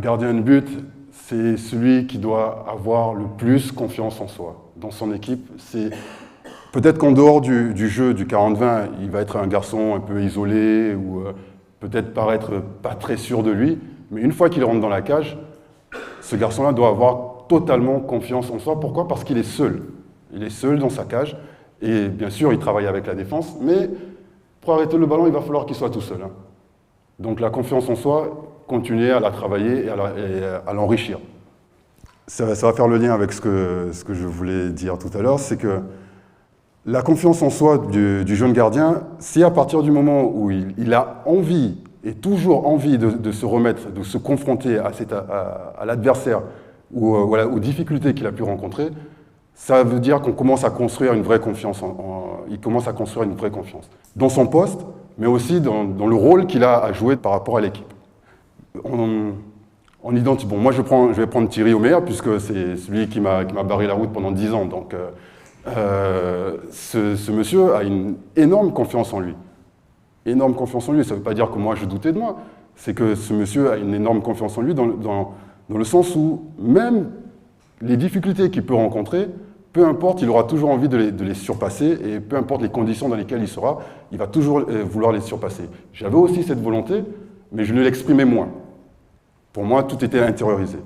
gardien de but, c'est celui qui doit avoir le plus confiance en soi. Dans son équipe, c'est peut-être qu'en dehors du jeu du 40-20, il va être un garçon un peu isolé ou peut-être paraître pas très sûr de lui, mais une fois qu'il rentre dans la cage, ce garçon-là doit avoir totalement confiance en soi. Pourquoi? Parce qu'il est seul. Il est seul dans sa cage et bien sûr, il travaille avec la défense, mais pour arrêter le ballon, il va falloir qu'il soit tout seul. Donc la confiance en soi, continuer à la travailler et à l'enrichir. Ça va faire le lien avec ce que je voulais dire tout à l'heure, c'est que la confiance en soi du jeune gardien, c'est à partir du moment où il a envie et toujours envie de se remettre, de se confronter à l'adversaire ou aux difficultés qu'il a pu rencontrer, ça veut dire qu'on commence à construire une vraie confiance. Il commence à construire une vraie confiance dans son poste, mais aussi dans le rôle qu'il a à jouer par rapport à l'équipe. On identifie. Bon, moi, je vais prendre Thierry Omer, puisque c'est celui qui m'a barré la route pendant 10 ans. Donc, ce monsieur a une énorme confiance en lui. Énorme confiance en lui. Ça ne veut pas dire que moi, je doutais de moi. C'est que ce monsieur a une énorme confiance en lui dans le sens où même les difficultés qu'il peut rencontrer, peu importe, il aura toujours envie de les surpasser et peu importe les conditions dans lesquelles il sera, il va toujours vouloir les surpasser. J'avais aussi cette volonté, mais je ne l'exprimais moins. Pour moi, tout était intériorisé.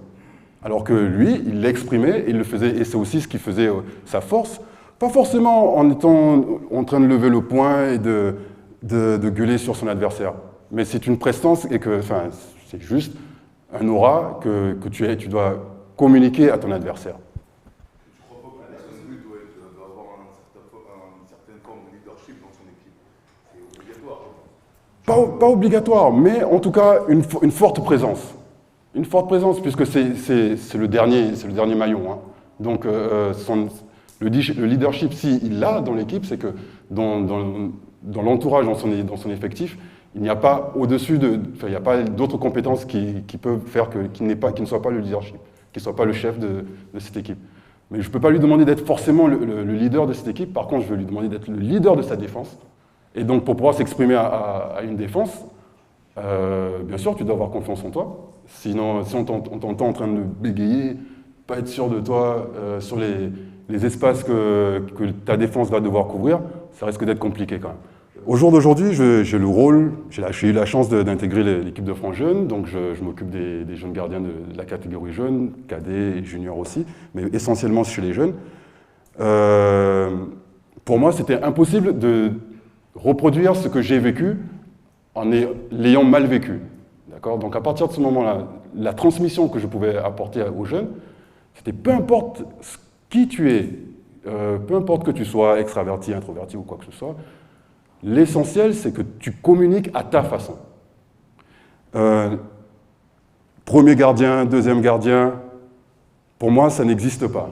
Alors que lui, il l'exprimait et il le faisait, et c'est aussi ce qui faisait sa force. Pas forcément en étant en train de lever le poing et de gueuler sur son adversaire, mais c'est une prestance et que, enfin, c'est juste un aura que tu dois communiquer à ton adversaire. Tu crois pas que le but doit avoir une certaine forme de leadership dans son équipe? C'est obligatoire. Pas obligatoire, mais en tout cas une forte présence. Une forte présence, puisque c'est le dernier maillon. Hein. Donc le leadership, s'il l'a dans l'équipe, c'est que dans l'entourage, dans son effectif, il n'y a pas au-dessus il n'y a pas d'autres compétences qui peuvent faire qu'il ne soit pas le leadership, qu'il ne soit pas le chef de cette équipe. Mais je ne peux pas lui demander d'être forcément le leader de cette équipe, par contre, je vais lui demander d'être le leader de sa défense. Et donc, pour pouvoir s'exprimer à une défense, bien sûr, tu dois avoir confiance en toi. Sinon, si on t'entend en train de bégayer, pas être sûr de toi sur les espaces que ta défense va devoir couvrir, ça risque d'être compliqué quand même. Au jour d'aujourd'hui, j'ai eu la chance d'intégrer l'équipe de France Jeunes, donc je m'occupe des jeunes gardiens de la catégorie jeune, cadets et juniors aussi, mais essentiellement chez les jeunes. Pour moi, c'était impossible de reproduire ce que j'ai vécu en l'ayant mal vécu. Donc à partir de ce moment-là, la transmission que je pouvais apporter aux jeunes, c'était peu importe qui tu es, peu importe que tu sois extraverti, introverti ou quoi que ce soit, l'essentiel c'est que tu communiques à ta façon. Premier gardien, deuxième gardien, pour moi ça n'existe pas.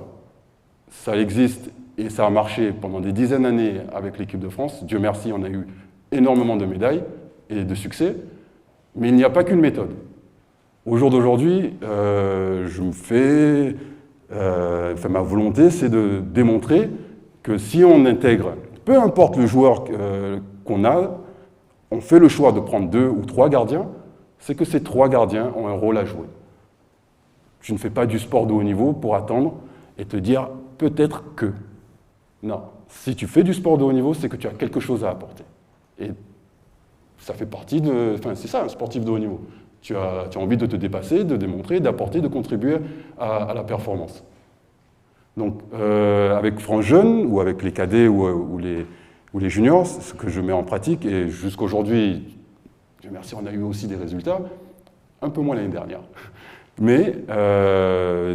Ça existe et ça a marché pendant des dizaines d'années avec l'équipe de France. Dieu merci, on a eu énormément de médailles et de succès. Mais il n'y a pas qu'une méthode. Au jour d'aujourd'hui, ma volonté, c'est de démontrer que si on intègre, peu importe le joueur qu'on a, on fait le choix de prendre 2 ou 3 gardiens, c'est que ces 3 gardiens ont un rôle à jouer. Tu ne fais pas du sport de haut niveau pour attendre et te dire peut-être que. Non, si tu fais du sport de haut niveau, c'est que tu as quelque chose à apporter. Et ça fait partie c'est ça, un sportif de haut niveau. Tu as envie de te dépasser, de démontrer, d'apporter, de contribuer à la performance. Donc, avec France Jeunes, ou avec les cadets ou les juniors, ce que je mets en pratique, et jusqu'aujourd'hui, Dieu merci, on a eu aussi des résultats, un peu moins l'année dernière. Mais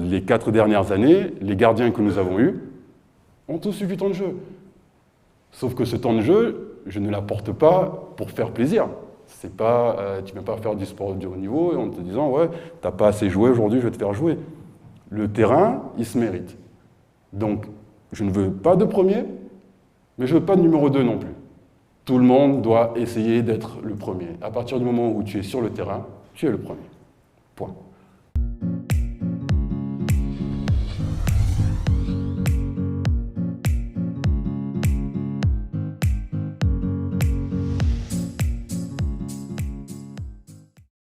les 4 dernières années, les gardiens que nous avons eus ont tous eu du temps de jeu. Sauf que ce temps de jeu, je ne l'apporte pas pour faire plaisir. C'est pas, tu ne viens pas faire du sport de haut niveau en te disant « ouais, tu n'as pas assez joué aujourd'hui, je vais te faire jouer ». Le terrain, il se mérite. Donc, je ne veux pas de premier, mais je ne veux pas de numéro 2 non plus. Tout le monde doit essayer d'être le premier. À partir du moment où tu es sur le terrain, tu es le premier. Point.